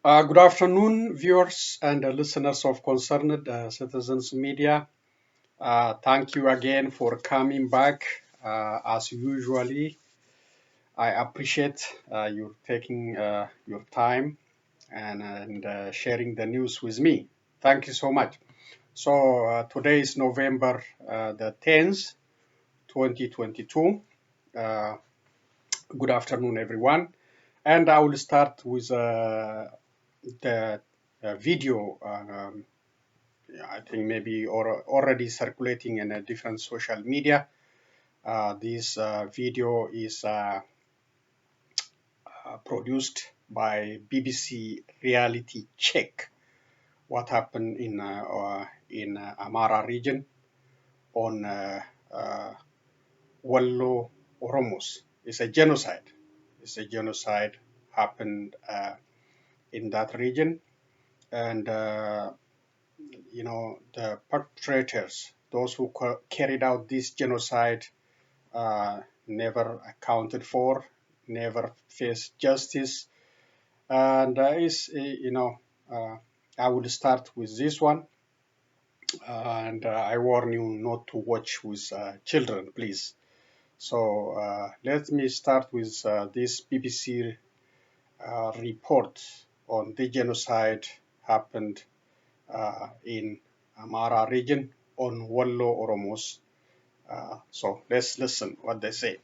Good afternoon, viewers and listeners of Concerned Citizens Media. Thank you again for coming back. As usually, I appreciate you taking your time and sharing the news with me. Thank you so much. So today is November the 10th, 2022. Uh, Good afternoon, everyone. And I will start with the video. I think maybe already circulating in a different social media. This video is produced by BBC Reality Check. What happened in Amara region on Wallo Oromos? It's a genocide. It's a genocide happened in that region, and the perpetrators, those who carried out this genocide, never accounted for, never faced justice. And I will start with this one, and I warn you not to watch with children, please. So let me start with this BBC report on the genocide happened in Amara region on Wallo Oromos. So let's listen what they say.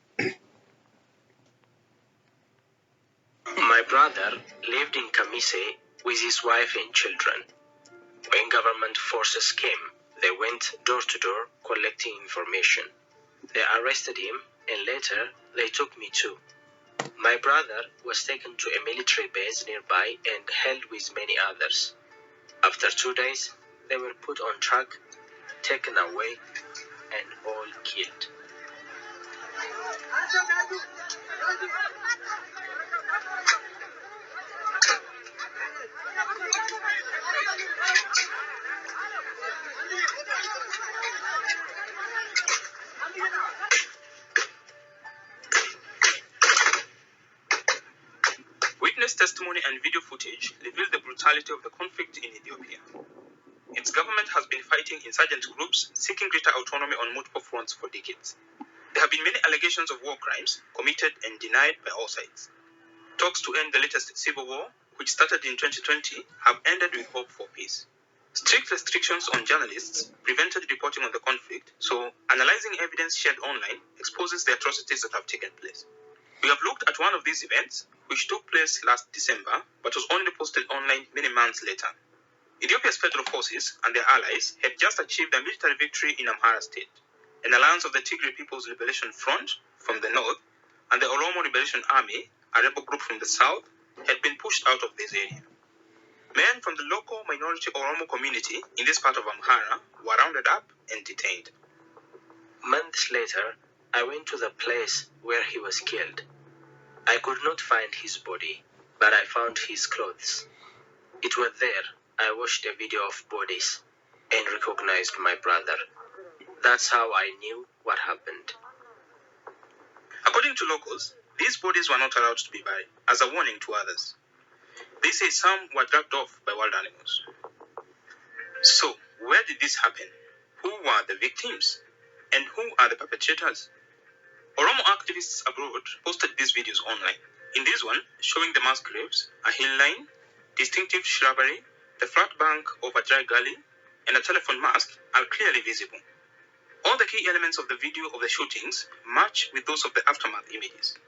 My brother lived in Kamise with his wife and children. When government forces came, they went door to door collecting information. They arrested him and later they took me too. My brother was taken to a military base nearby and held with many others. After 2 days, they were put on truck, taken away, and all killed. Witness testimony and video footage reveal the brutality of the conflict in Ethiopia. Its government has been fighting insurgent groups seeking greater autonomy on multiple fronts for decades. There have been many allegations of war crimes committed and denied by all sides. Talks to end the latest civil war, which started in 2020, have ended with hope for peace. Strict restrictions on journalists prevented reporting on the conflict, so analyzing evidence shared online exposes the atrocities that have taken place. We have looked at one of these events, which took place last December, but was only posted online many months later. Ethiopia's federal forces and their allies had just achieved a military victory in Amhara state. An alliance of the Tigray People's Liberation Front from the north and the Oromo Liberation Army, a rebel group from the south, had been pushed out of this area. Men from the local minority Oromo community in this part of Amhara were rounded up and detained. Months later, I went to the place where he was killed. I could not find his body, but I found his clothes. It was there. I watched a video of bodies and recognized my brother. That's how I knew what happened. According to locals, these bodies were not allowed to be buried, as a warning to others. They say some were dragged off by wild animals. So, where did this happen? Who were the victims? And who are the perpetrators? Oromo activists abroad posted these videos online. In this one, showing the mass graves, a hill line, distinctive shrubbery, the flat bank of a dry gully, and a telephone mast are clearly visible. All the key elements of the video of the shootings match with those of the aftermath images.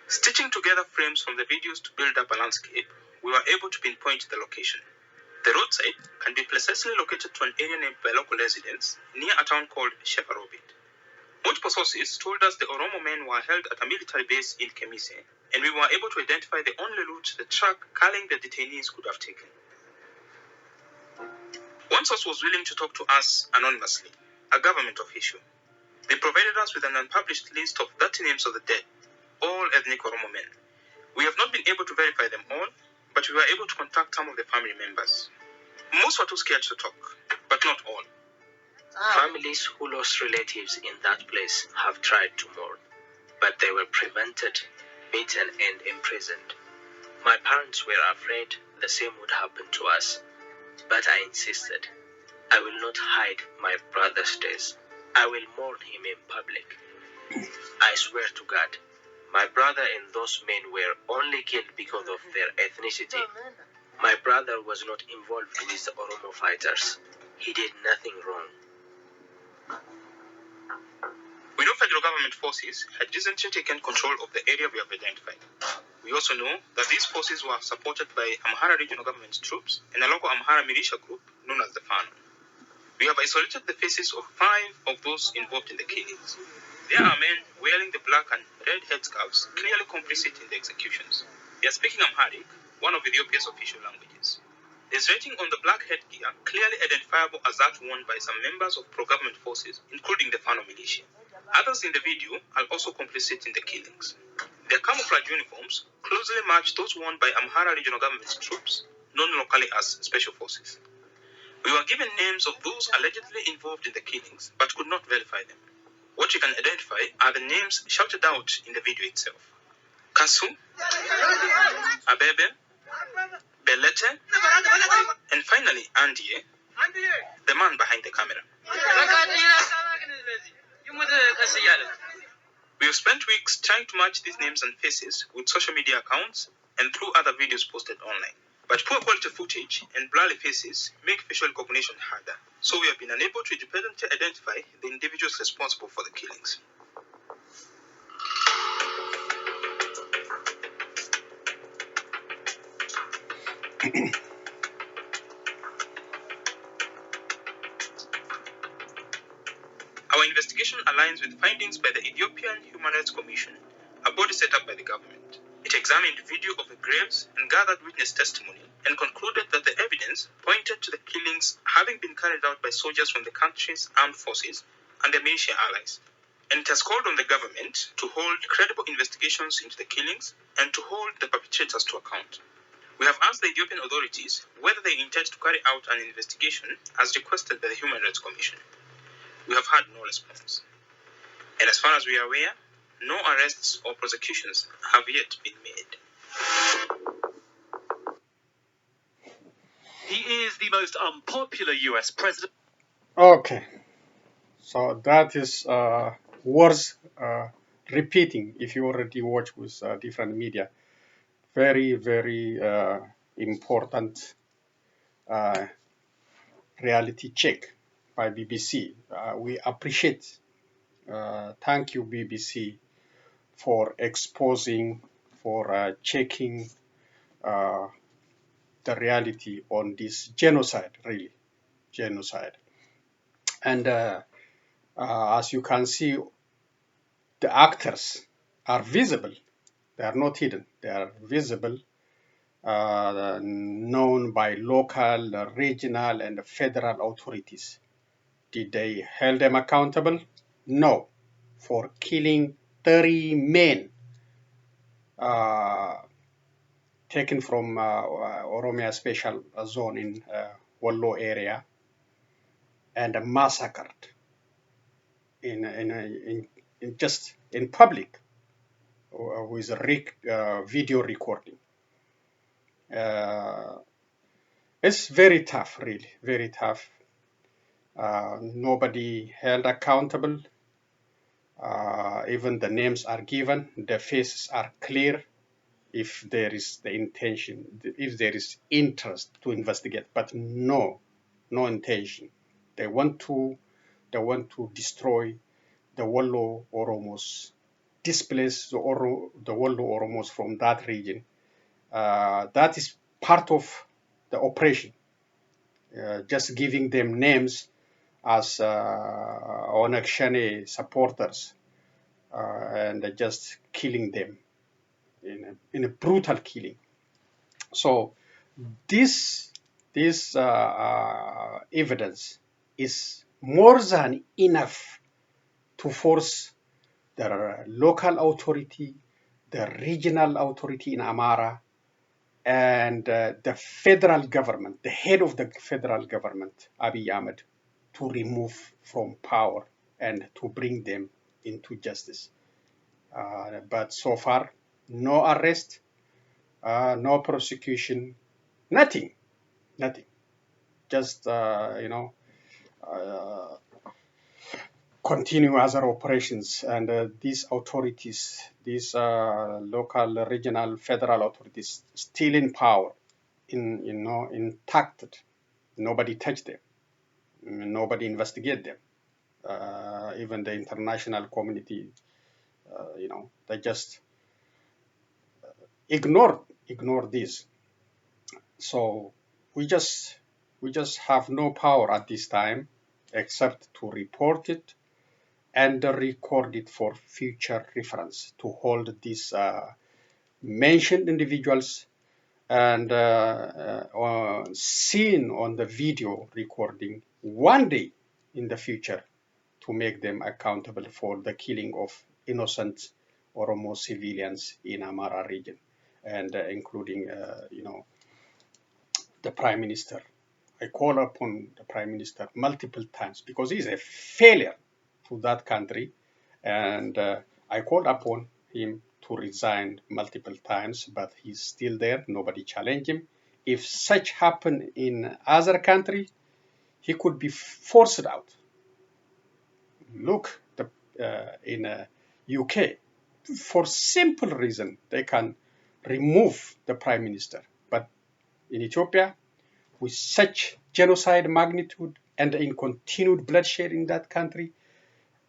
Stitching together frames from the videos to build up a landscape, we were able to pinpoint the location. The roadside can be precisely located to an area named by local residents near a town called Shefarobit. Multiple sources told us the Oromo men were held at a military base in Kemise, and we were able to identify the only route the truck carrying the detainees could have taken. One source was willing to talk to us anonymously, a government official. They provided us with an unpublished list of 30 names of the dead, all ethnic Oromo men. We have not been able to verify them all, but we were able to contact some of the family members. Most were too scared to talk, but not all. Families who lost relatives in that place have tried to mourn, but they were prevented, beaten, and imprisoned. My parents were afraid the same would happen to us. But I insisted. I will not hide my brother's death. I will mourn him in public. I swear to God, my brother and those men were only killed because of their ethnicity. My brother was not involved with the Oromo fighters. He did nothing wrong. We know federal government forces had recently taken control of the area we have identified. We also know that these forces were supported by Amhara regional government troops and a local Amhara militia group known as the FANO. We have isolated the faces of 5 of those involved in the killings. There are men wearing the black and red headscarves clearly complicit in the executions. They are speaking Amharic, one of Ethiopia's official languages. There's writing on the black headgear clearly identifiable as that worn by some members of pro-government forces, including the FANO militia. Others in the video are also complicit in the killings. Their camouflage uniforms closely match those worn by Amhara regional government troops, known locally as special forces. We were given names of those allegedly involved in the killings, but could not verify them. What we can identify are the names shouted out in the video itself. Kasu, Abebe, Belete, and finally Andie, the man behind the camera. We have spent weeks trying to match these names and faces with social media accounts and through other videos posted online. But poor quality footage and blurry faces make facial recognition harder, so we have been unable to independently identify the individuals responsible for the killings. Our investigation aligns with findings by the Ethiopian Human Rights Commission, a body set up by the government. It examined video of the graves and gathered witness testimony and concluded that the evidence pointed to the killings having been carried out by soldiers from the country's armed forces and their militia allies. And it has called on the government to hold credible investigations into the killings and to hold the perpetrators to account. We have asked the Ethiopian authorities whether they intend to carry out an investigation as requested by the Human Rights Commission. We have had no response. And as far as we are aware, no arrests or prosecutions have yet been made. He is the most unpopular US president. Okay, so that is worth repeating if you already watch with different media. Very, very important reality check by BBC. We appreciate. Thank you, BBC, for exposing, for checking the reality on this genocide, really, genocide. And as you can see, the actors are visible. They are not hidden. They are visible, known by local, regional, and federal authorities. Did they hold them accountable? No. For killing 30 men taken from Oromia Special Zone in Wallo area and massacred in just in public with video recording. It's very tough, really, very tough. Nobody held accountable. Even the names are given, the faces are clear if there is the intention, if there is interest to investigate, but no intention. They want to destroy the Wallo Oromos, displace the Wallo Oromos from that region. That is part of the operation. Just giving them names as Onak Shane supporters and just killing them in a brutal killing. So this evidence is more than enough to force the local authority, the regional authority in Amara, and the federal government, the head of the federal government, Abiy Ahmed, to remove from power and to bring them into justice. But so far, no arrest, no prosecution, Nothing, nothing. Just continue other operations, and these authorities, these local, regional, federal authorities, still in power, intact. Nobody touched them. Nobody investigate them. Even the international community, they just ignore this. So we just have no power at this time except to report it and record it for future reference, to hold these mentioned individuals and seen on the video recording one day in the future, to make them accountable for the killing of innocent Oromo civilians in Amara region, and including the Prime Minister. I call upon the Prime Minister multiple times because he's a failure to that country, and I called upon him to resign multiple times, but he's still there. Nobody challenged him. If such happen in other country, he could be forced out. Look, in UK, for simple reason, they can remove the Prime Minister. But in Ethiopia, with such genocide magnitude and in continued bloodshed in that country,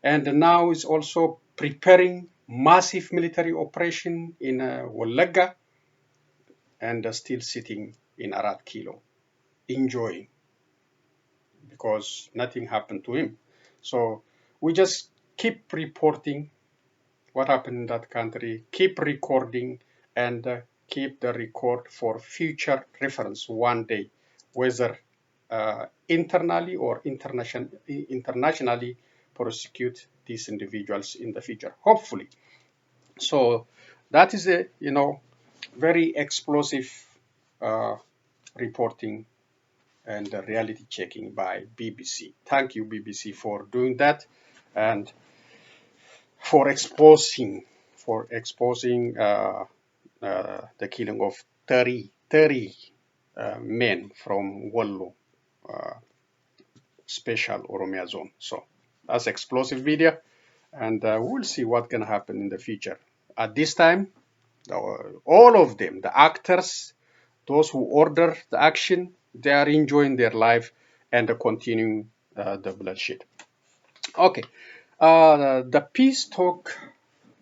and now is also preparing massive military operation in Wallaga, and still sitting in Arat Kilo, enjoying, because nothing happened to him. So we just keep reporting what happened in that country, keep recording, and keep the record for future reference one day, whether internally or internationally prosecute these individuals in the future, hopefully. So that is a very explosive uh, reporting and reality checking by BBC. Thank you, BBC, for doing that, and for exposing the killing of 30 men from Wallo special Oromia zone. So that's explosive video, and we'll see what can happen in the future. At this time, all of them, the actors, those who order the action, they are enjoying their life and continuing the bloodshed. Okay, the peace talk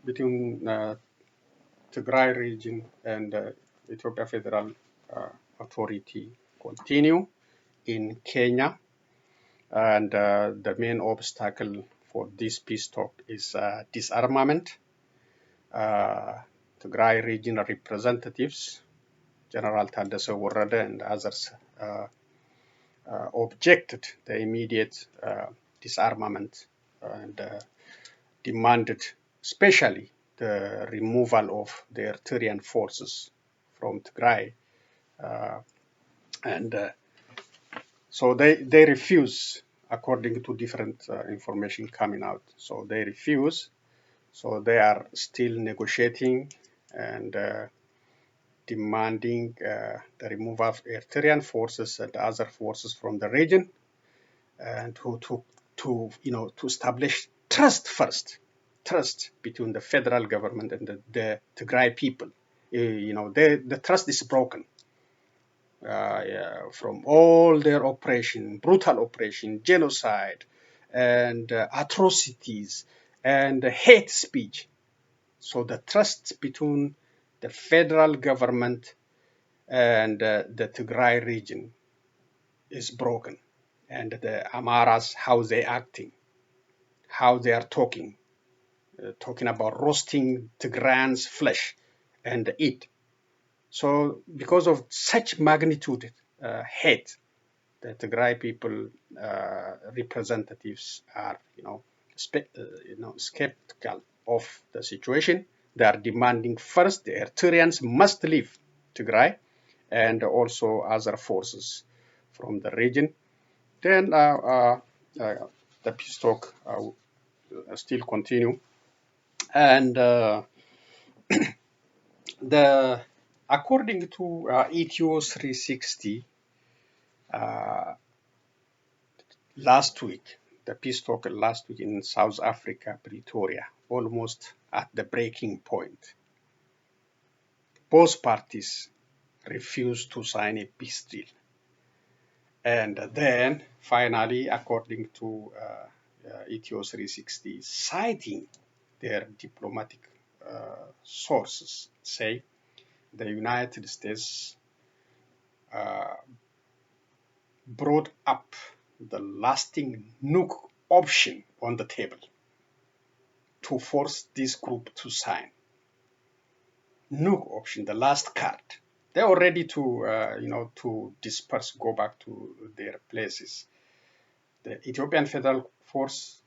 between Tigray region and Ethiopia Federal Authority continue in Kenya, and the main obstacle for this peace talk is disarmament. Tigray regional representatives, General Tadesse Warrada and others, objected the immediate disarmament and demanded especially the removal of the Eritrean forces from Tigray. And so they refuse, according to different information coming out. So they refuse. So they are still negotiating and demanding the removal of Eritrean forces and other forces from the region, and to establish trust first, trust between the federal government and the Tigray people. The trust is broken from all their operation, brutal operation, genocide, and atrocities, and hate speech. So the trust between the federal government and the Tigray region is broken. And the Amaras, how they acting, how they are talking about roasting Tigrayans' flesh and eat. So because of such magnitude hate, the Tigray people representatives are, skeptical of the situation. They are demanding first the Eritreans must leave Tigray, and also other forces from the region. Then the peace talk still continue, and the according to Ethio-360, last week, the peace talk last week in South Africa, Pretoria, almost at the breaking point. Both parties refused to sign a peace deal. And then, finally, according to Ethio-360, citing their diplomatic sources, say the United States brought up the lasting nuke option on the table to force this group to sign. Nuke option, the last card. They're ready to, to disperse, go back to their places. The Ethiopian Federal Force,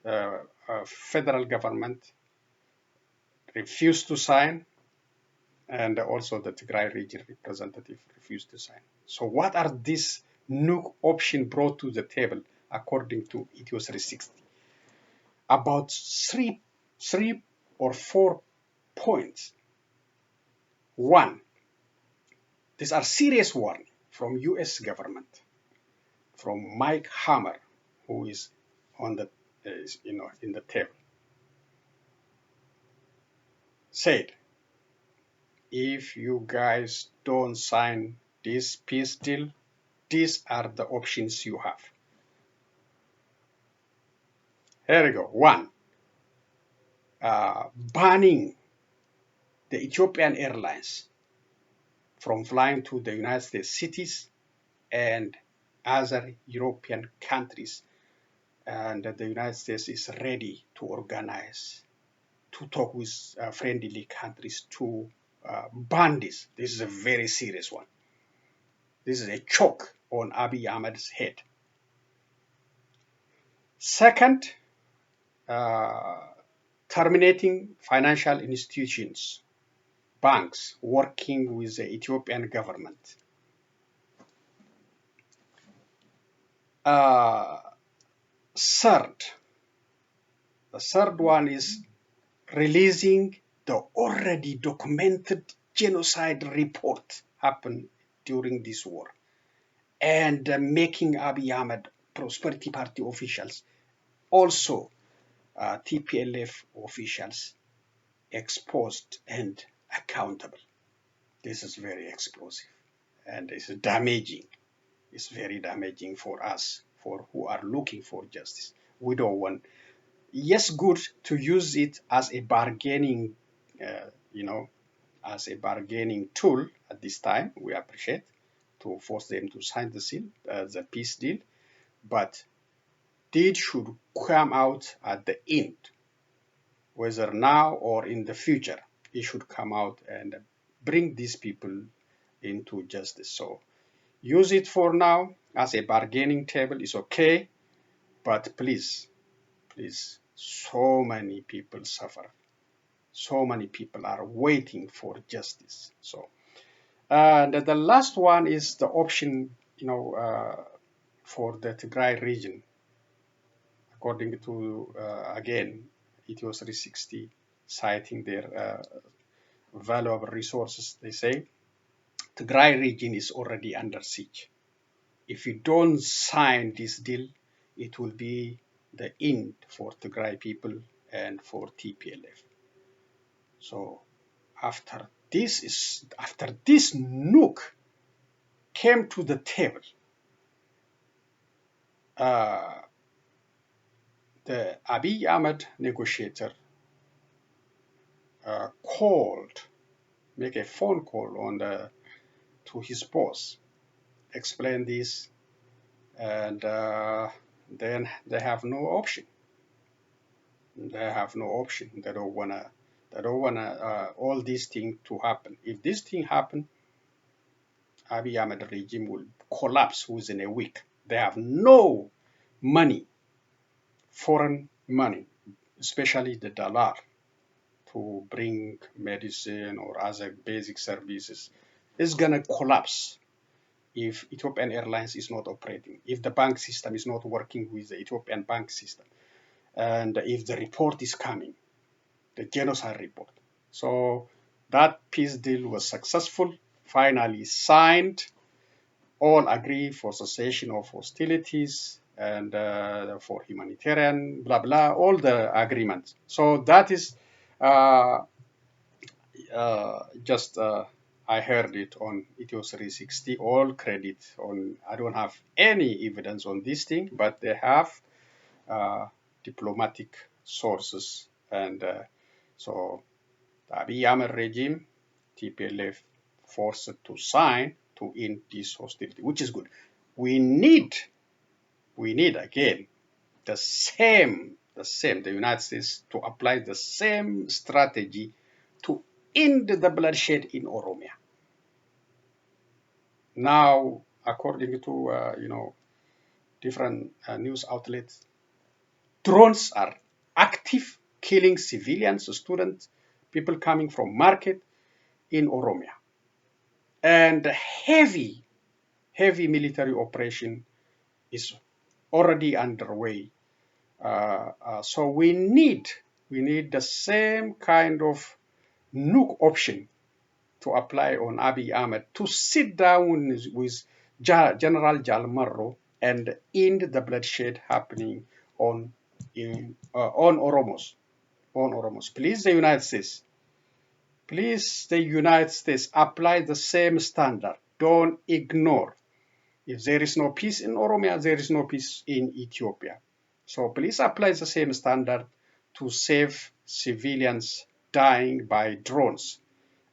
federal government refused to sign, and also the Tigray region representative refused to sign. So what are these nuke option brought to the table according to Ethio-360? About three or 4 points. One, these are serious warning from U.S. government, from Mike Hammer, who is on the in the table. Said, if you guys don't sign this peace deal, these are the options you have. Here we go. One, banning the Ethiopian Airlines from flying to the United States cities and other European countries. And the United States is ready to organize, to talk with friendly countries to ban this. This is a very serious one. This is a choke on Abiy Ahmed's head. Second, terminating financial institutions, banks working with the Ethiopian government. The third one is releasing the already documented genocide report happened during this war, and making Abiy Ahmed Prosperity Party officials, also TPLF officials, exposed and accountable. This is very explosive and it's damaging. It's very damaging for us, for who are looking for justice. We don't want, yes, good to use it as a bargaining, as a bargaining tool at this time. We appreciate to force them to sign the peace deal, but deed should come out at the end, whether now or in the future. It should come out and bring these people into justice. So use it for now as a bargaining table is okay, but please, so many people suffer. So many people are waiting for justice. So, and the last one is the option, for the Tigray region. According to, again, Ethio-360, citing their valuable resources, they say, Tigray region is already under siege. If you don't sign this deal, it will be the end for Tigray people and for TPLF. So after this nuke came to the table, the Abiy Ahmed negotiator make a phone call to his boss, explain this, and then they have no option. They have no option. They don't wanna all these things to happen. If this thing happen, Abiy Ahmed regime will collapse within a week. They have no money, foreign money, especially the dollar, to bring medicine or other basic services. It's gonna collapse if Ethiopian Airlines is not operating, if the bank system is not working with the Ethiopian bank system, and if the report is coming, the genocide report. So that peace deal was successful finally signed, all agree for cessation of hostilities and for humanitarian, blah, blah, all the agreements. So that is just, I heard it on Ethio-360, all credit on, I don't have any evidence on this thing, but they have diplomatic sources. And so the Abiy Ahmed regime, TPLF, forced to sign to end this hostility, which is good. We need again the United States to apply the same strategy to end the bloodshed in Oromia. Now, according to different news outlets, drones are active, killing civilians, students, people coming from market in Oromia, and heavy military operation is already underway. So we need the same kind of nuke option to apply on Abiy Ahmed to sit down with General Jalmarro and end the bloodshed happening on Oromos. Please, the United States, apply the same standard. Don't ignore. If there is no peace in Oromia, there is no peace in Ethiopia. So please apply the same standard to save civilians dying by drones,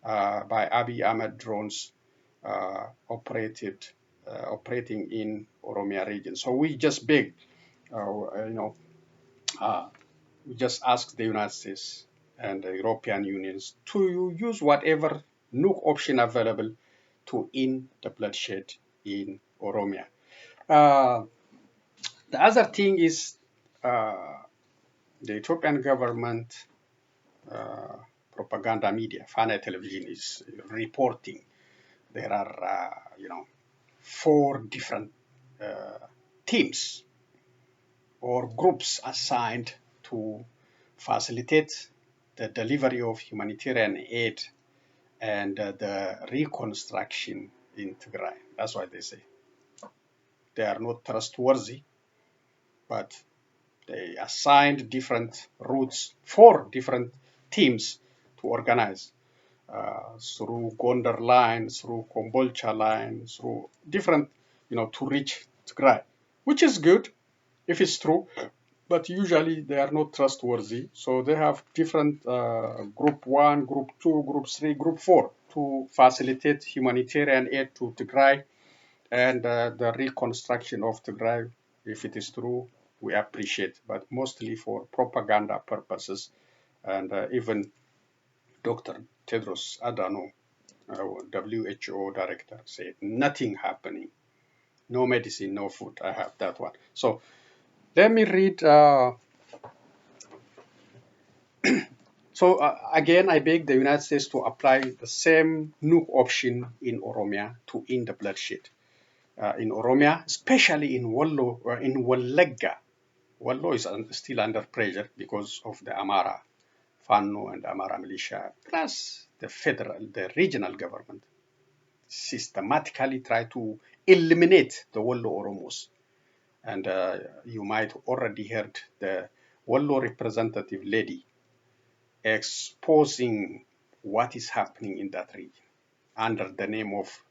by Abiy Ahmed drones operating in Oromia region. So we just beg, we just ask the United States and the European Unions to use whatever nuke option available to end the bloodshed in Oromia. The other thing is the Ethiopian government propaganda media, Fana television, is reporting there are, 4 different teams or groups assigned to facilitate the delivery of humanitarian aid and the reconstruction in Tigray. That's why they say they are not trustworthy, but they assigned different routes, 4 different teams to organize through Gondar line, through Kombolcha line, through different, to reach Tigray, which is good if it's true, but usually they are not trustworthy. So they have different group 1, group 2, group 3, group 4 to facilitate humanitarian aid to Tigray and the reconstruction of Tigray. If it is true, we appreciate, but mostly for propaganda purposes. And even Dr. Tedros Adhanom, WHO director, said nothing happening, no medicine, no food. I have that one. So let me read. Again, I beg the United States to apply the same nuke option in Oromia to end the bloodshed. In Oromia, especially in Wallo, or in Wallega. Wallo is still under pressure because of the Amara Fano and Amara militia, plus the regional government systematically try to eliminate the Wallo Oromos. And you might already heard the Wallo representative lady exposing what is happening in that region under the name of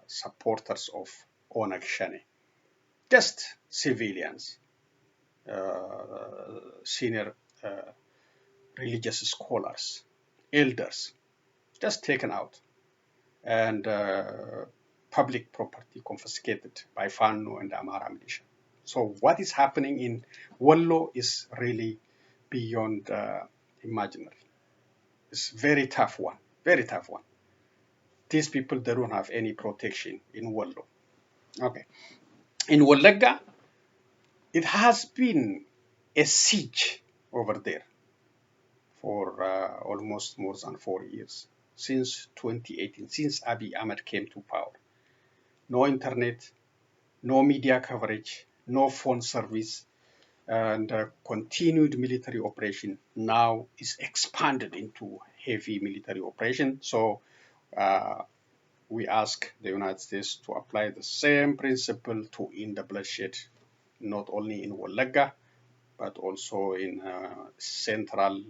supporters of Onag Shane. Just civilians, senior religious scholars, elders, just taken out, and public property confiscated by Fano and Amara militia. So what is happening in Wallo is really beyond imaginary. It's very tough one, very tough one. These people, they don't have any protection in Wallo. Okay. In Wallega, it has been a siege over there for almost more than 4 years, since 2018, since Abiy Ahmed came to power. No internet, no media coverage, no phone service, and continued military operation now is expanded into heavy military operation. So we ask the United States to apply the same principle to end the bloodshed, not only in Wolaga, but also in central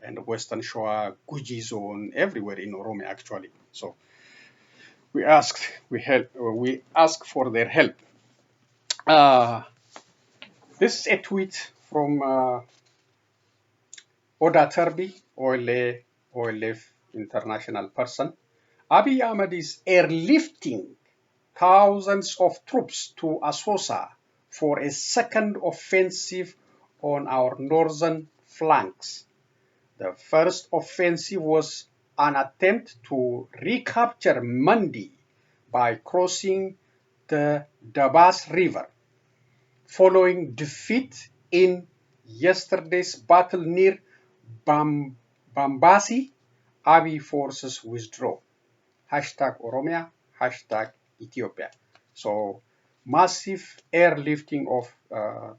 and western Shoa, Guji zone, everywhere in Oromia actually. So we ask for their help. This is a tweet from Oda Turbi, OLF international person. Abiy Ahmed is airlifting thousands of troops to Asosa for a second offensive on our northern flanks. The first offensive was an attempt to recapture Mandi by crossing the Dabas River. Following defeat in yesterday's battle near Bambasi, Abiy forces withdraw. Hashtag Oromia, hashtag Ethiopia. So massive airlifting of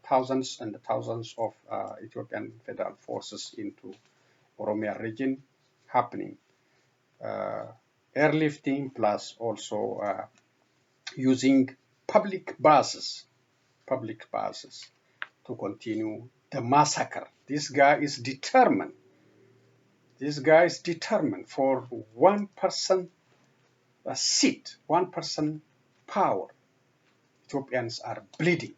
thousands and thousands of Ethiopian federal forces into Oromia region happening. Airlifting plus also using public buses to continue the massacre. This guy is determined. This guy is determined for 1% seat, 1% power. Ethiopians are bleeding.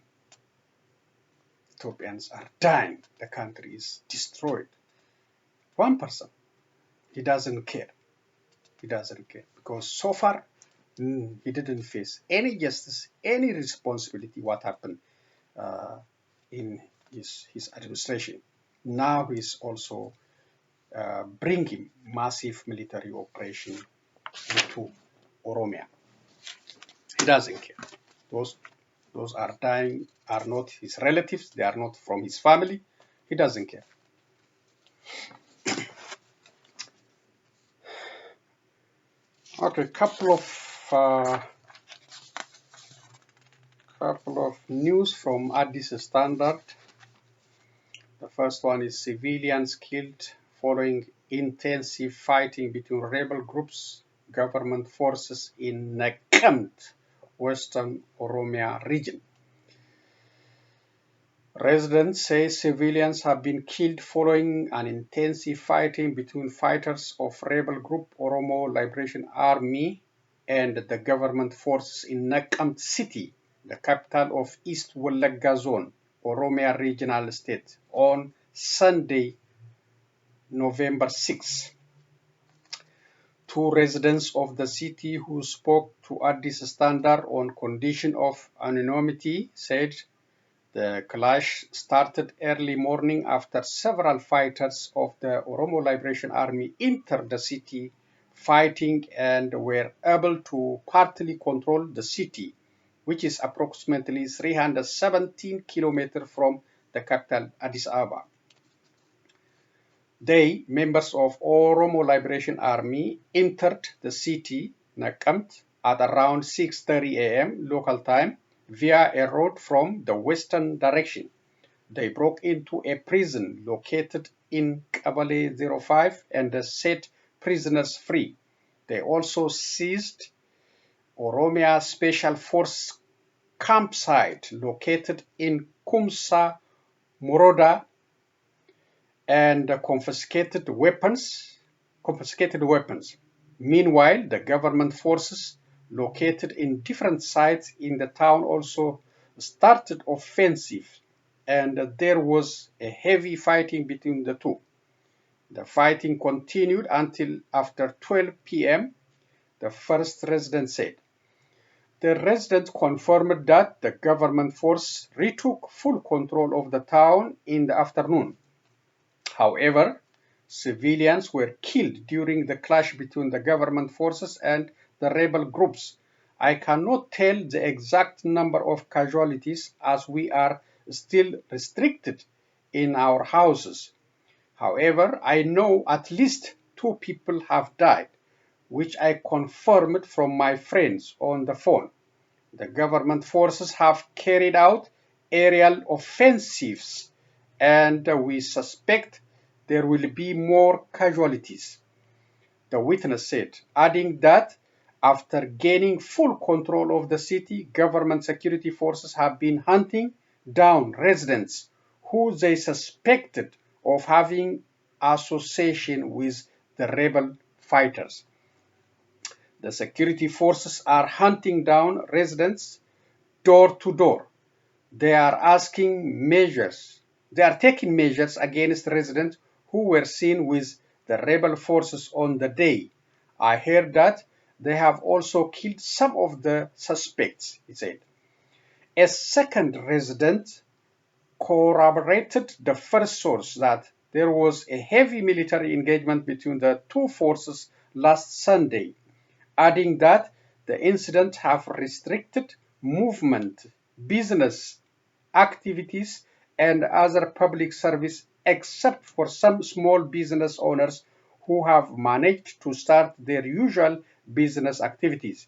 Ethiopians are dying. The country is destroyed. 1%. He doesn't care. He doesn't care because so far he didn't face any justice, any responsibility what happened in his administration. Now he's also bringing massive military operation into Oromia. He doesn't care. Those are dying are not his relatives. They are not from his family. He doesn't care. Okay, couple of news from Addis Standard. The first one is civilians killed following intensive fighting between rebel groups, government forces in Naqamt, western Oromia region. Residents say civilians have been killed following an intensive fighting between fighters of rebel group Oromo Liberation Army and the government forces in Naqamt city, the capital of East Wolaga Zone, Oromia Regional State, on Sunday, November 6. Two residents of the city who spoke to Addis Standard on condition of anonymity said the clash started early morning after several fighters of the Oromo Liberation Army entered the city fighting and were able to partly control the city, which is approximately 317 kilometers from the capital Addis Ababa. They, members of Oromo Liberation Army, entered the city, Naqamt, at around 6:30 a.m. local time via a road from the western direction. They broke into a prison located in Kabale 05 and set prisoners free. They also seized Oromia Special Force campsite located in Kumsa Moroda and confiscated weapons. Meanwhile, the government forces located in different sites in the town also started offensive, and there was a heavy fighting between the two. The fighting continued until after 12 p.m., the first resident said. The resident confirmed that the government force retook full control of the town in the afternoon. However, civilians were killed during the clash between the government forces and the rebel groups. I cannot tell the exact number of casualties as we are still restricted in our houses. However, I know at least 2 people have died, which I confirmed from my friends on the phone. The government forces have carried out aerial offensives, and we suspect there will be more casualties. the witness said, adding that after gaining full control of the city, government security forces have been hunting down residents who they suspected of having association with the rebel fighters. The security forces are hunting down residents door to door. They are taking measures against residents who were seen with the rebel forces on the day. I heard that they have also killed some of the suspects, he said. A second resident corroborated the first source that there was a heavy military engagement between the two forces last Sunday, adding that the incident have restricted movement, business activities, and other public service except for some small business owners who have managed to start their usual business activities.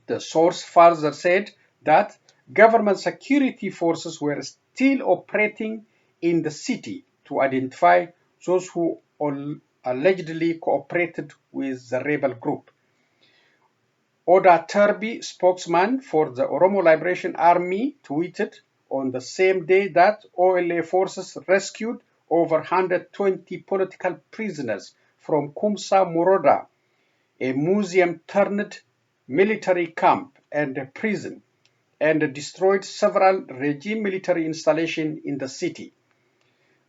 The source further said that government security forces were still operating in the city to identify those who allegedly cooperated with the rebel group. Oda Turbi, spokesman for the Oromo Liberation Army, tweeted on the same day that OLA forces rescued over 120 political prisoners from Kumsa Moroda, a museum-turned military camp and a prison, and destroyed several regime military installations in the city.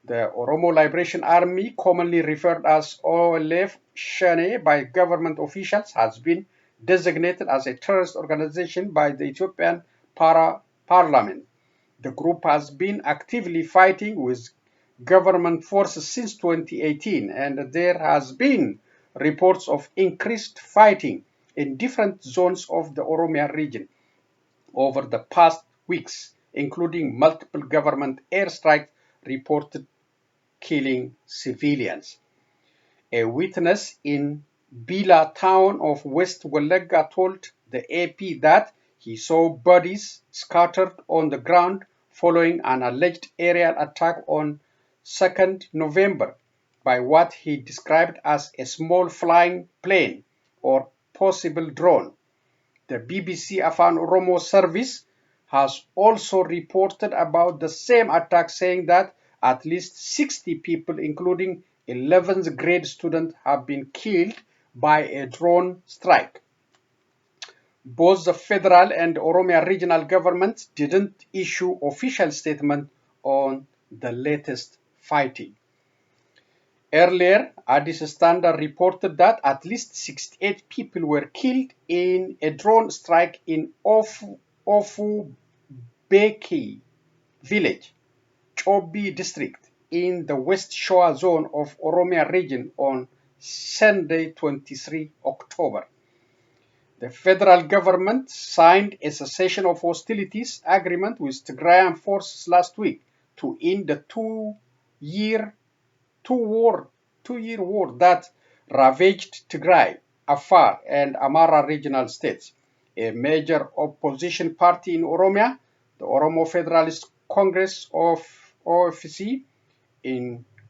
The Oromo Liberation Army, commonly referred as OLF Shane by government officials, has been designated as a terrorist organization by the Ethiopian Parliament. The group has been actively fighting with government forces since 2018, and there has been reports of increased fighting in different zones of the Oromia region over the past weeks, including multiple government airstrikes reported killing civilians. A witness in Bila town of West Wallagga told the AP that he saw bodies scattered on the ground following an alleged aerial attack on 2nd November by what he described as a small flying plane or possible drone. The BBC Afan Oromo service has also reported about the same attack, saying that at least 60 people, including 11th grade students, have been killed by a drone strike. Both the federal and Oromia regional governments didn't issue official statements on the latest fighting. Earlier, Addis Standard reported that at least 68 people were killed in a drone strike in Ofu Beki village, Chobi district, in the West Shoa zone of Oromia region on Sunday, 23 October. The federal government signed a cessation of hostilities agreement with Tigrayan forces last week to end the two-year war that ravaged Tigray, Afar, and Amara regional states. A major opposition party in Oromia, the Oromo Federalist Congress of OFC,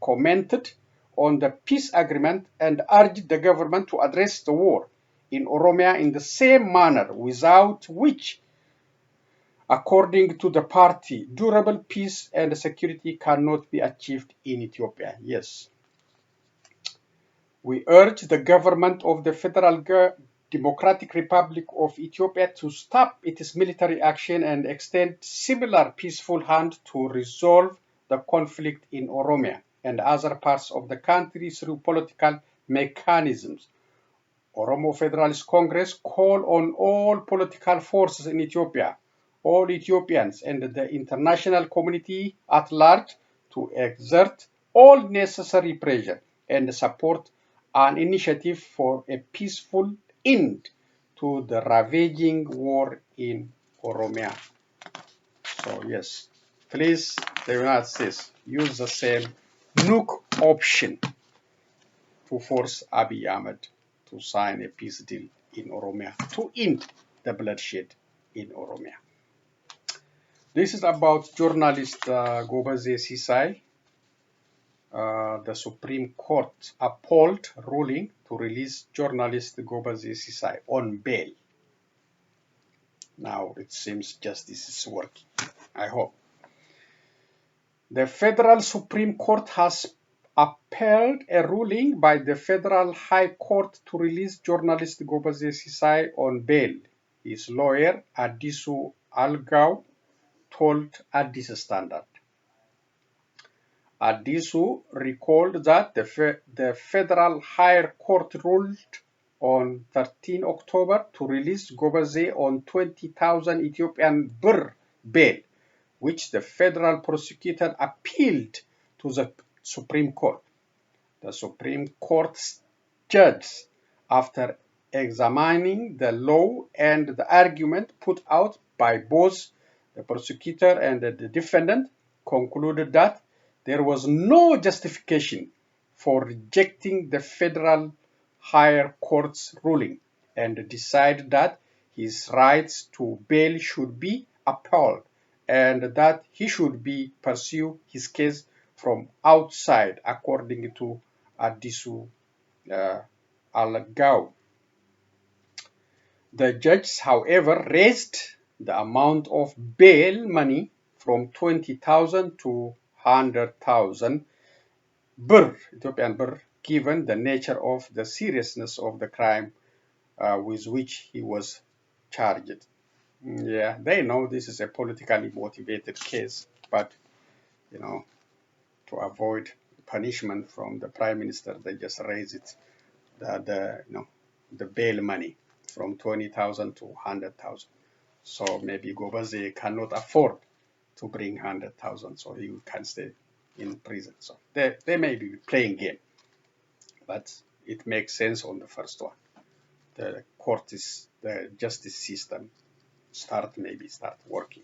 commented on the peace agreement and urged the government to address the war in Oromia in the same manner, without which, according to the party, durable peace and security cannot be achieved in Ethiopia. Yes. We urge the government of the Federal Democratic Republic of Ethiopia to stop its military action and extend similar peaceful hand to resolve the conflict in Oromia and other parts of the country through political mechanisms. Oromo Federalist Congress call on all political forces in Ethiopia, all Ethiopians, and the international community at large to exert all necessary pressure and support an initiative for a peaceful end to the ravaging war in Oromia. So yes, please, the United States, use the same nuke option to force Abiy Ahmed to sign a peace deal in Oromia to end the bloodshed in Oromia. This is about journalist Gobeze Sisay. The Supreme Court upheld ruling to release journalist Gobeze Sisay on bail. Now it seems justice is working, I hope. The Federal Supreme Court has upheld a ruling by the Federal High Court to release journalist Gobeze Sisay on bail. His lawyer, Adisu Algao, told Addis Standard. Adisu recalled that the Federal Higher Court ruled on 13 October to release Gobeze on 20,000 Ethiopian birr bail, which the federal prosecutor appealed to the Supreme Court. The Supreme Court's judge, after examining the law and the argument put out by both the prosecutor and the defendant, concluded that there was no justification for rejecting the federal higher court's ruling and decided that his rights to bail should be upheld and that he should pursue his case from outside, according to Adisu Algao. The judge, however, raised the amount of bail money from 20,000 to 100,000 birr, Ethiopian birr, given the nature of the seriousness of the crime with which he was charged. Yeah, they know this is a politically motivated case, but you know, to avoid punishment from the prime minister, they just raise it, the bail money from 20,000 to 100,000. So maybe Gobeze cannot afford to bring 100,000, so he can stay in prison. So they may be playing game, but it makes sense on the first one. The justice system start working.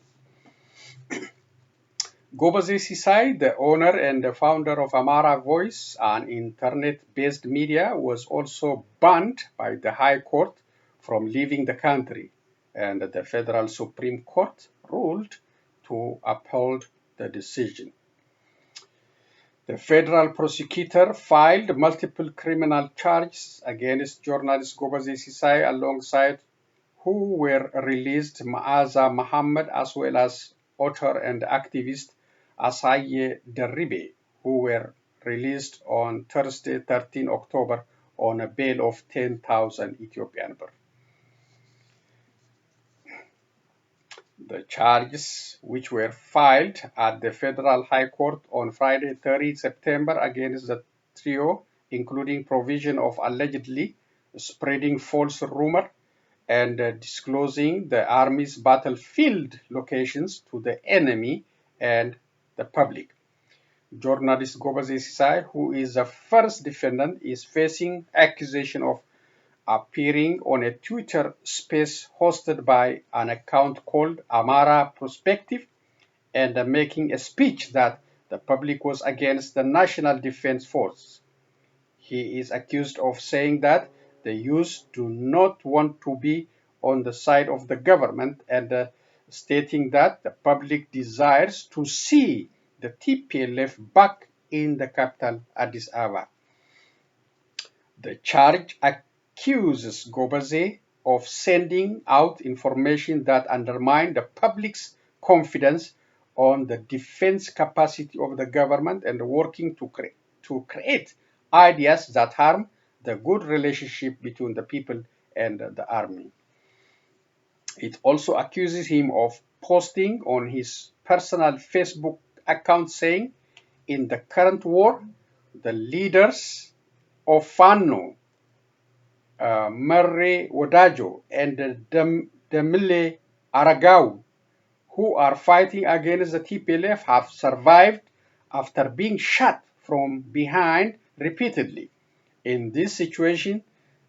Gobeze Sisay, the owner and the founder of Amara Voice, an internet-based media, was also banned by the High Court from leaving the country, and the Federal Supreme Court ruled to uphold the decision. The federal prosecutor filed multiple criminal charges against journalist Gobeze Sisay, alongside who were released Maaza Muhammad, as well as author and activist Asaye Derribe, who were released on Thursday, 13 October, on a bail of 10,000 Ethiopian birr. The charges, which were filed at the Federal High Court on Friday, 30 September, against the trio, including provision of allegedly spreading false rumor and disclosing the army's battlefield locations to the enemy and the public. Journalist Gobeze Sisay, who is the first defendant, is facing accusation of appearing on a Twitter space hosted by an account called Amara Perspective and making a speech that the public was against the National Defense Force. He is accused of saying that the youth do not want to be on the side of the government and stating that the public desires to see the TPLF back in the capital, Addis Ababa. The charge accuses Gobeze of sending out information that undermine the public's confidence on the defense capacity of the government and working to create ideas that harm the good relationship between the people and the army. It also accuses him of posting on his personal Facebook account saying, in the current war, the leaders of Fano, Merre Wadajo, and Demile Aragao, who are fighting against the TPLF, have survived after being shot from behind repeatedly. In this situation,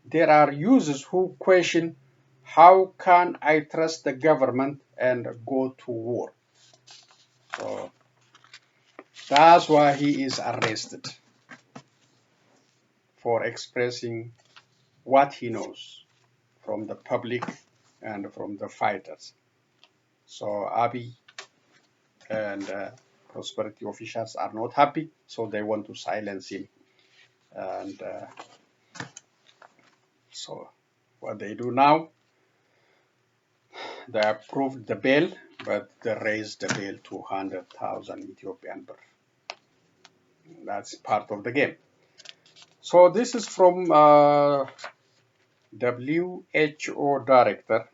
there are users who question, how can I trust the government and go to war? So that's why he is arrested, for expressing what he knows from the public and from the fighters. So Abiy and prosperity officials are not happy, so they want to silence him. And So what they do now, they approved the bail, but they raised the bail to 100,000 Ethiopian birr. That's part of the game. So this is from WHO director.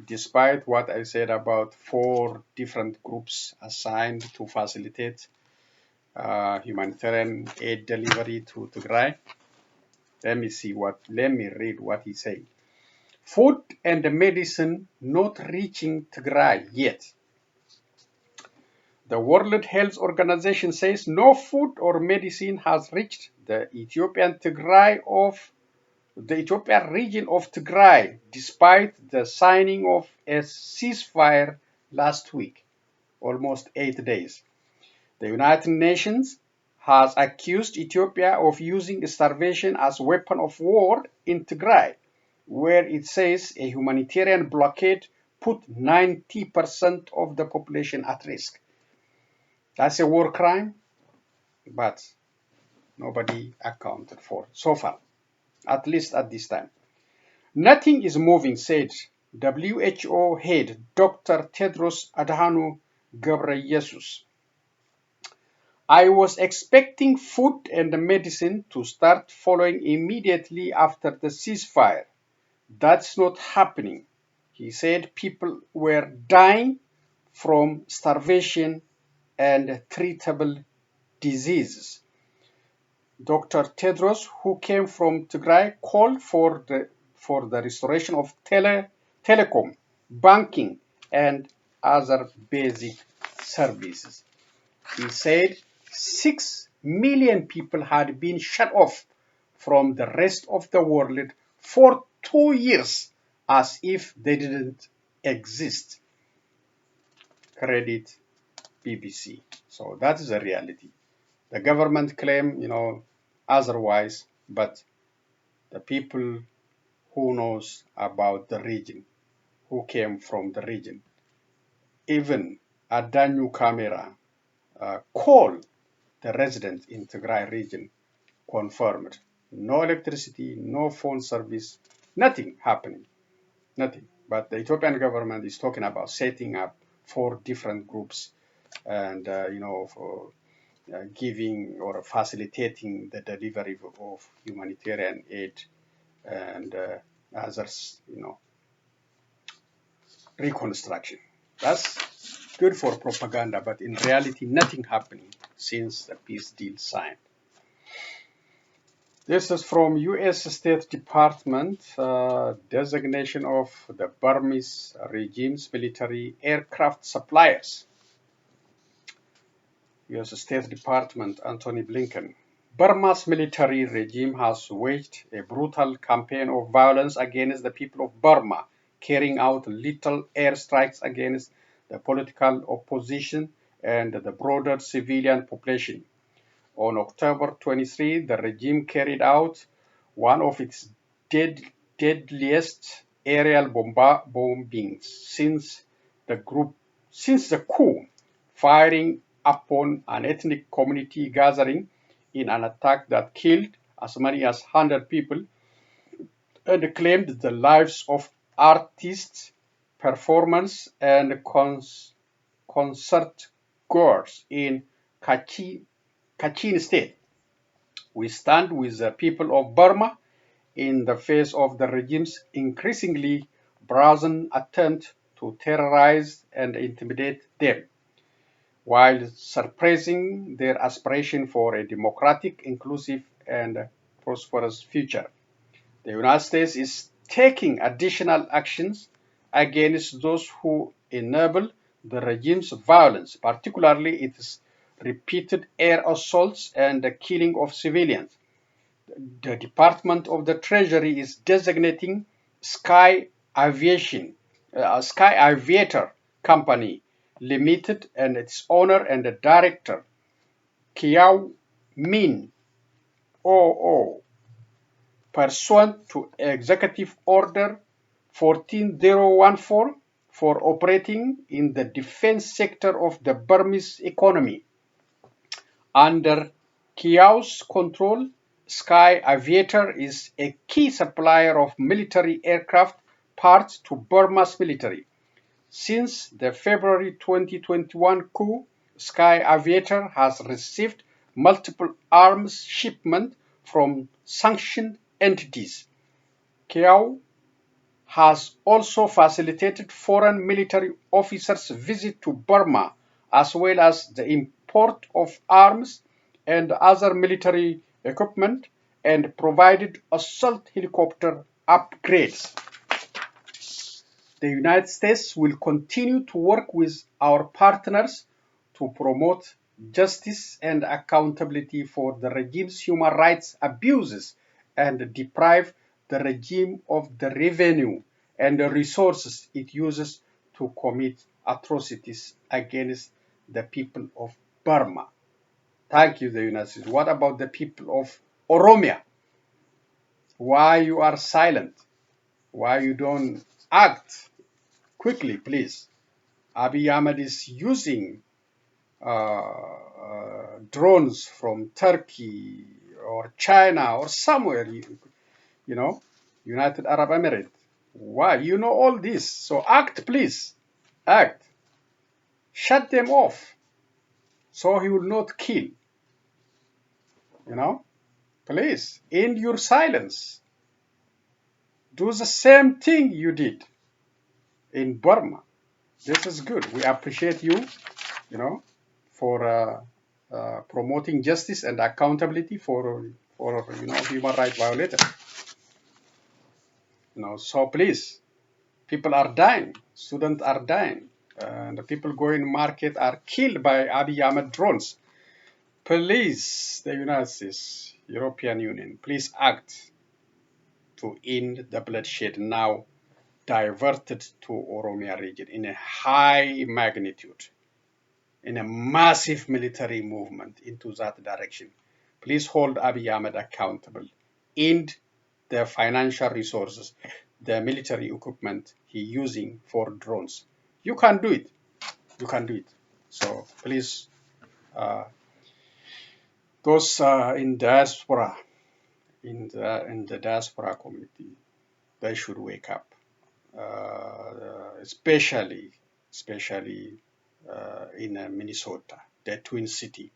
Despite what I said about 4 different groups assigned to facilitate humanitarian aid delivery to Tigray, let me read what he said. Food and medicine not reaching Tigray yet. The World Health Organization says no food or medicine has reached the Ethiopian region of Tigray, despite the signing of a ceasefire last week, almost 8 days. The United Nations has accused Ethiopia of using starvation as a weapon of war in Tigray, where it says a humanitarian blockade put 90% of the population at risk. That's a war crime, but nobody accounted for so far, at least at this time. Nothing is moving, said WHO head Dr. Tedros Adhanom Ghebreyesus. I was expecting food and medicine to start following immediately after the ceasefire. That's not happening. He said people were dying from starvation and treatable diseases. Dr. Tedros, who came from Tigray, called for the restoration of telecom, banking, and other basic services. He said 6 million people had been shut off from the rest of the world for 2 years, as if they didn't exist. Credit BBC. So that is the reality. The government claim, otherwise, but the people who knows about the region, who came from the region, even a Danyu camera call the residents in Tigray region confirmed. No electricity, no phone service, nothing happening, nothing. But the Ethiopian government is talking about setting up 4 different groups and, for giving or facilitating the delivery of humanitarian aid and others, reconstruction. That's good for propaganda, but in reality, nothing happening since the peace deal signed. This is from U.S. State Department designation of the Burmese regime's military aircraft suppliers. U.S. State Department Antony Blinken. Burma's military regime has waged a brutal campaign of violence against the people of Burma, carrying out lethal airstrikes against the political opposition and the broader civilian population. On October 23, the regime carried out one of its deadliest aerial bombings since the coup, firing upon an ethnic community gathering in an attack that killed as many as 100 people and claimed the lives of artists, performers, and concert goers in Kachin State. We stand with the people of Burma in the face of the regime's increasingly brazen attempt to terrorize and intimidate them, while suppressing their aspiration for a democratic, inclusive, and prosperous future. The United States is taking additional actions against those who enable the regime's violence, particularly its repeated air assaults and the killing of civilians. The Department of the Treasury is designating Sky Aviator Company Limited and its owner and the director, Kiao Min Oo, pursuant to Executive Order 14014 for operating in the defense sector of the Burmese economy. Under Kiao's control, Sky Aviator is a key supplier of military aircraft parts to Burma's military. Since the February 2021 coup, Sky Aviator has received multiple arms shipments from sanctioned entities. Kiao has also facilitated foreign military officers' visits to Burma, as well as the import of arms and other military equipment, and provided assault helicopter upgrades. The United States will continue to work with our partners to promote justice and accountability for the regime's human rights abuses and deprive the regime of the revenue and the resources it uses to commit atrocities against the people of Burma. Thank you, the United States. What about the people of Oromia? Why you are silent? Why you don't act? Quickly, please. Abiy Ahmed is using drones from Turkey or China or somewhere, you know, United Arab Emirates. Why? You know all this. So act, please. Act. Shut them off so he will not kill. You know, please end your silence. Do the same thing you did in Burma. This is good. We appreciate you, you know, for promoting justice and accountability for human rights violators. So please, people are dying, students are dying, and the people going market are killed by Abiy Ahmed drones. Please, the United States, European Union, please act to end the bloodshed now diverted to Oromia region in a high magnitude, in a massive military movement into that direction. Please hold Abiy Ahmed accountable. End the financial resources, the military equipment he's using for drones. You can do it. You can do it. So please, those in diaspora, in the diaspora community, they should wake up. Especially in Minnesota, the Twin City.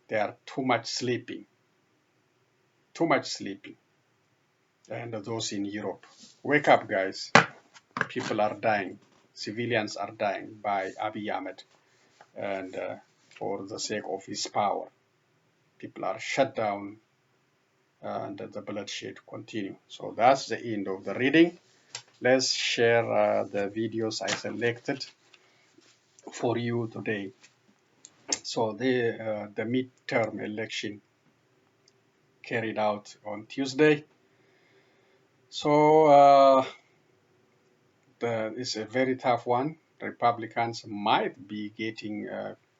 They are too much sleeping. And those in Europe, wake up, guys. People are dying. Civilians are dying by Abiy Ahmed. And for the sake of his power, people are shut down and the bloodshed continue. So that's the end of the reading. Let's share the videos I selected for you today. So the midterm election carried out on Tuesday. So it's a very tough one. Republicans might be getting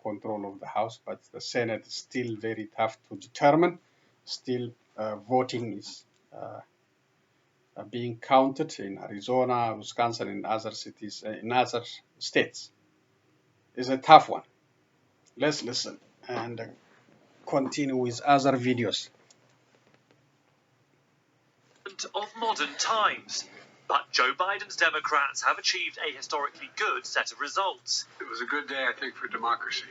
control of the House, but the Senate is still very tough to determine. Still, voting is being counted in Arizona, Wisconsin, and other cities, in other states. It's a tough one. Let's listen and continue with other videos. Of modern times, but Joe Biden's Democrats have achieved a historically good set of results. It was a good day, I think, for democracy,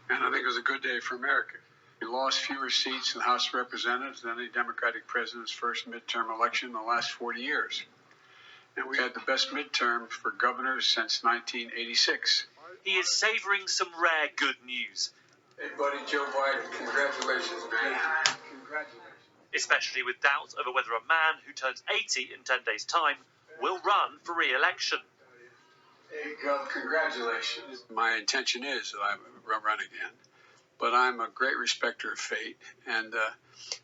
and I think it was a good day for America. We lost fewer seats in the House of Representatives than any Democratic president's first midterm election in the last 40 years. And we had the best midterm for governors since 1986. He is savoring some rare good news. Hey, buddy, Joe Biden, congratulations, man. Congratulations. Especially with doubts over whether a man who turns 80 in 10 days' time will run for re-election. Hey, Gov, congratulations. My intention is that I run again, but I'm a great respecter of fate, and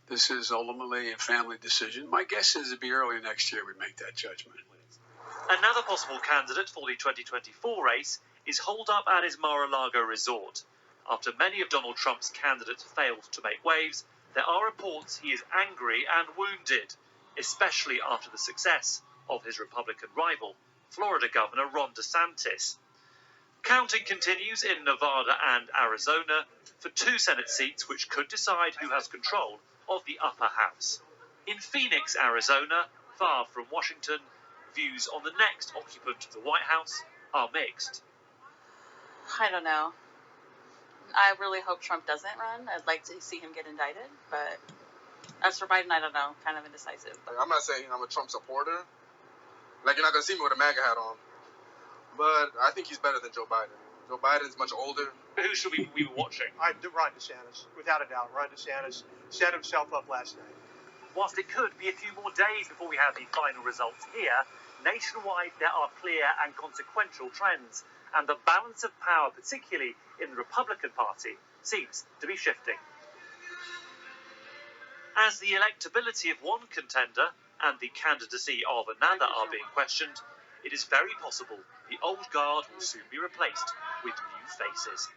this is ultimately a family decision. My guess is it'll be early next year we make that judgment. Another possible candidate for the 2024 race is holed up at his Mar-a-Lago resort. After many of Donald Trump's candidates failed to make waves, there are reports he is angry and wounded, especially after the success of his Republican rival, Florida Governor Ron DeSantis. Counting continues in Nevada and Arizona for 2 Senate seats which could decide who has control of the upper house. In Phoenix, Arizona, far from Washington, views on the next occupant of the White House are mixed. I don't know. I really hope Trump doesn't run. I'd like to see him get indicted, but as for Biden, I don't know. Kind of indecisive. Like, I'm not saying I'm a Trump supporter. Like, you're not going to see me with a MAGA hat on. But I think he's better than Joe Biden. Joe Biden's much older. Who should we be watching? Ron DeSantis, without a doubt. Ron DeSantis set himself up last night. Whilst it could be a few more days before we have the final results here, nationwide there are clear and consequential trends, and the balance of power, particularly in the Republican Party, seems to be shifting. As the electability of one contender and the candidacy of another are being questioned, it is very possible the old guard will soon be replaced with new faces.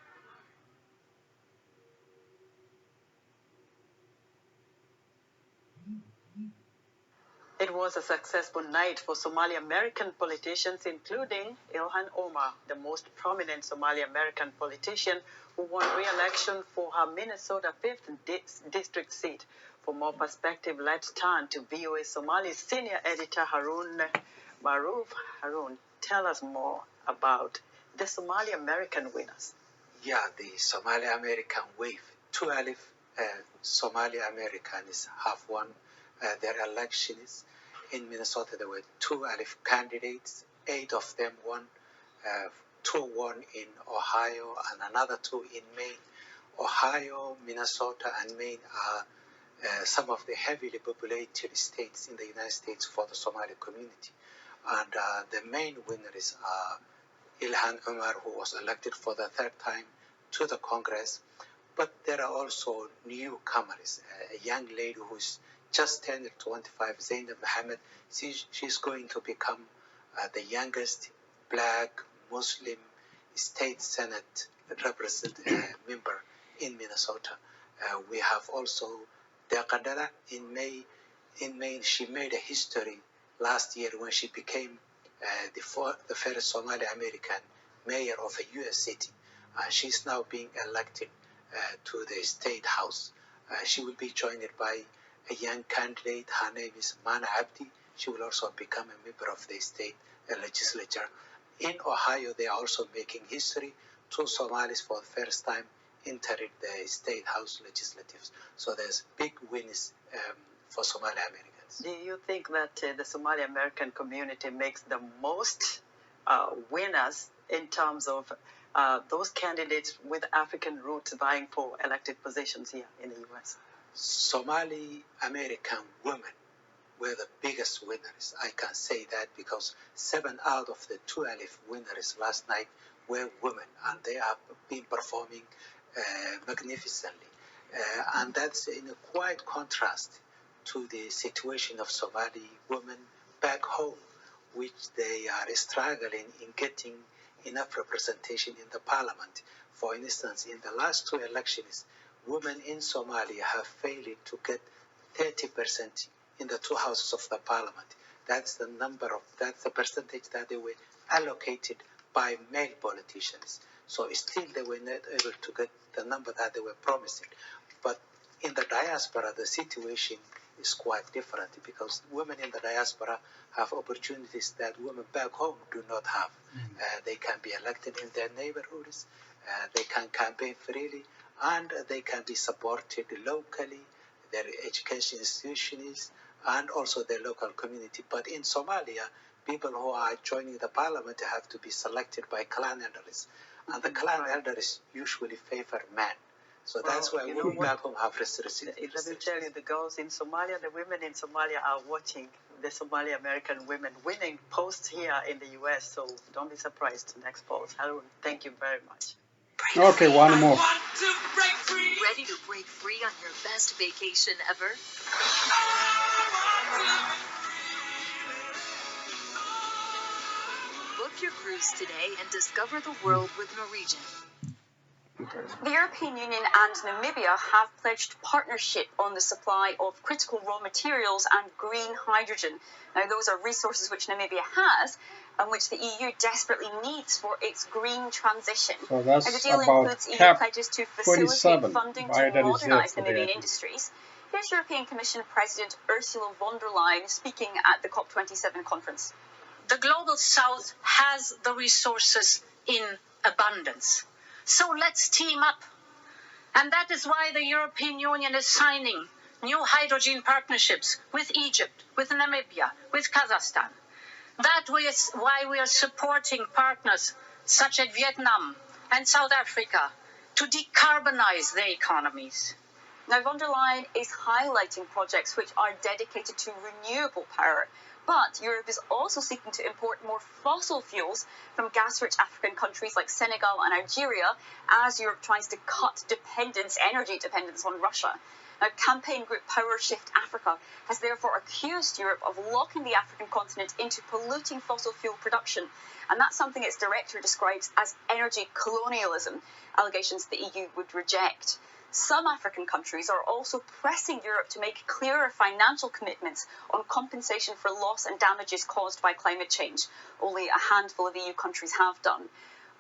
It was a successful night for Somali-American politicians, including Ilhan Omar, the most prominent Somali-American politician who won re-election for her Minnesota 5th district seat. For more perspective, let's turn to VOA Somali senior editor Harun Maruf. Harun, tell us more about the Somali-American winners. Yeah, the Somali-American wave. 12 Somali-Americans have won their elections. In Minnesota, there were 12 candidates. 8 of them won. 2 won in Ohio and another 2 in Maine. Ohio, Minnesota, and Maine are some of the heavily populated states in the United States for the Somali community. And the main winners are Ilhan Omar, who was elected for the 3rd time to the Congress. But there are also newcomers, a young lady who's just turned 25, Zainab Mohammed. She's going to become the youngest black Muslim state Senate member in Minnesota. We have also Deqadala in May. In May, she made a history last year when she became the first Somali American mayor of a U.S. city. She's now being elected to the state house. She will be joined by a young candidate. Her name is Mana Abdi. She will also become a member of the state legislature. In Ohio, they are also making history. 2 Somalis for the first time entered the state house legislatives. So there's big wins for Somali Americans. Do you think that the Somali American community makes the most winners in terms of those candidates with African roots vying for elected positions here in the U.S.? Somali American women were the biggest winners. I can say that because 7 out of the 12 winners last night were women, and they have been performing magnificently. And that's in a quite contrast to the situation of Somali women back home, which they are struggling in getting enough representation in the parliament. For instance, in the last 2 elections, women in Somalia have failed to get 30% in the 2 houses of the parliament. That's the percentage that they were allocated by male politicians. So still they were not able to get the number that they were promising. But in the diaspora, the situation is quite different because women in the diaspora have opportunities that women back home do not have. They can be elected in their neighborhoods, they can campaign freely, and they can be supported locally, their education institutions, and also their local community. But in Somalia, people who are joining the parliament have to be selected by clan elders. And the clan elders usually favor men. So that's why women back home have restrictions. Let me tell you, the girls in Somalia, the women in Somalia are watching the Somali American women winning posts here in the U.S. So don't be surprised next polls. Harun, thank you very much. Okay, one more. Ready to break free on your best vacation ever? Book your cruise today and discover the world with Norwegian. The European Union and Namibia have pledged partnership on the supply of critical raw materials and green hydrogen. Now, those are resources which Namibia has and which the EU desperately needs for its green transition. So that's the deal about includes EU pledges to facilitate Cop27. funding to Biden is there modernise today, Namibian industries. Here's European Commission President Ursula von der Leyen speaking at the Cop27 conference. The global south has the resources in abundance. So let's team up. And that is why the European Union is signing new hydrogen partnerships with Egypt, with Namibia, with Kazakhstan. That is why we are supporting partners such as Vietnam and South Africa to decarbonize their economies. Now, von der Leyen is highlighting projects which are dedicated to renewable power, but Europe is also seeking to import more fossil fuels from gas-rich African countries like Senegal and Algeria as Europe tries to cut energy dependence on Russia. Now, campaign group Power Shift Africa has therefore accused Europe of locking the African continent into polluting fossil fuel production, and that's something its director describes as energy colonialism, allegations the EU would reject. Some African countries are also pressing Europe to make clearer financial commitments on compensation for loss and damages caused by climate change. Only a handful of EU countries have done.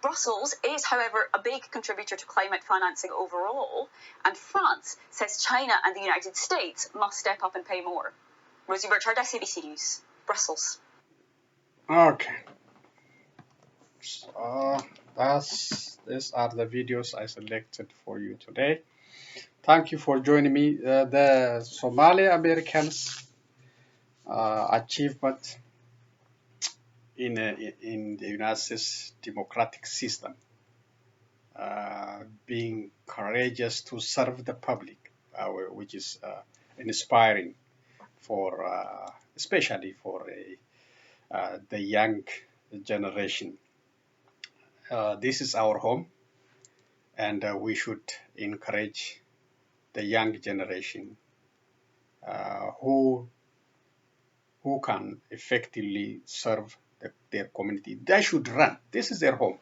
Brussels is, however, a big contributor to climate financing overall, and France says China and the United States must step up and pay more. Rosie Burchard, SABC News, Brussels. Okay. So these are the videos I selected for you today. Thank you for joining me. The Somalia-Americans achievement in the United States democratic system, being courageous to serve the public, which is inspiring for, especially for the young generation. This is our home, and we should encourage the young generation who can effectively serve their community. They should run. This is their home.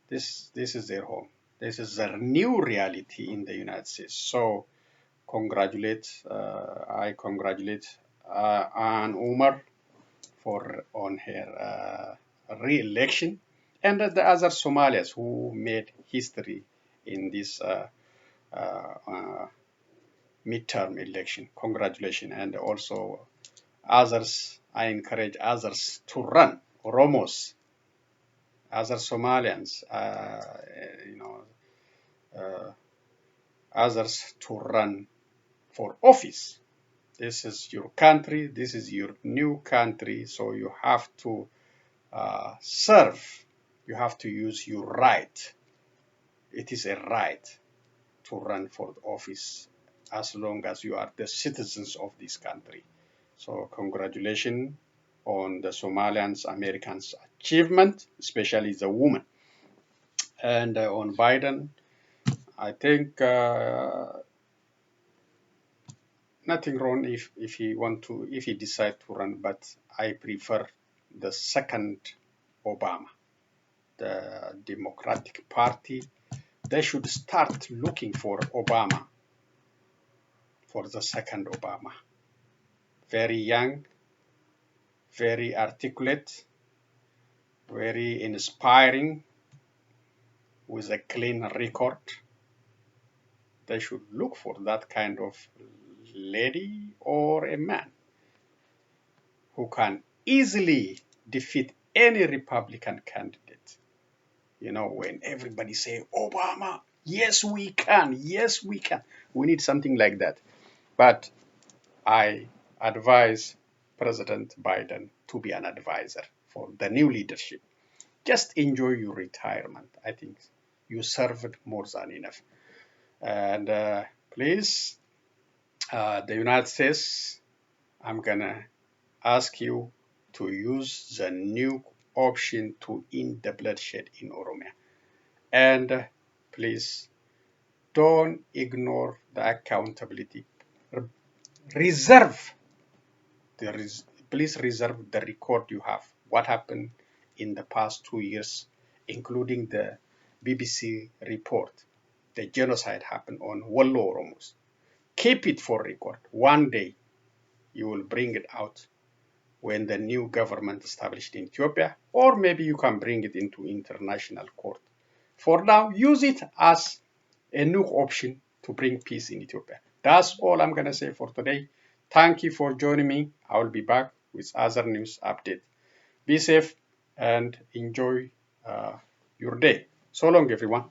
This is their home. This is their new reality in the United States. So I congratulate Ann Umar on her re-election, and the other Somalis who made history in this midterm election. Congratulations. And also others, I encourage others to run, Oromos, other Somalians, others to run for office. This is your country, this is your new country, so you have to serve, you have to use your right. It is a right to run for the office as long as you are the citizens of this country. So congratulations on the Somalians-Americans achievement, especially the woman. And on Biden, I think nothing wrong if he decide to run, but I prefer the second Obama, the Democratic Party. They should start looking for Obama, for the second Obama. Very young, very articulate, very inspiring, with a clean record. They should look for that kind of lady or a man who can easily defeat any Republican candidate. You know, when everybody say, Obama, yes we can, yes we can. We need something like that. But I advise President Biden to be an advisor for the new leadership. Just enjoy your retirement. I think you served more than enough. And please, the United States, I'm gonna ask you to use the new option to end the bloodshed in Oromia. And please don't ignore the accountability. Please reserve the record you have. What happened in the past 2 years, including the BBC report. The genocide happened on Wallo Oromos. Keep it for record. One day you will bring it out when the new government established in Ethiopia, or maybe you can bring it into international court. For now, use it as a new option to bring peace in Ethiopia. That's all I'm going to say for today. Thank you for joining me. I will be back with other news update. Be safe and enjoy your day. So long, everyone.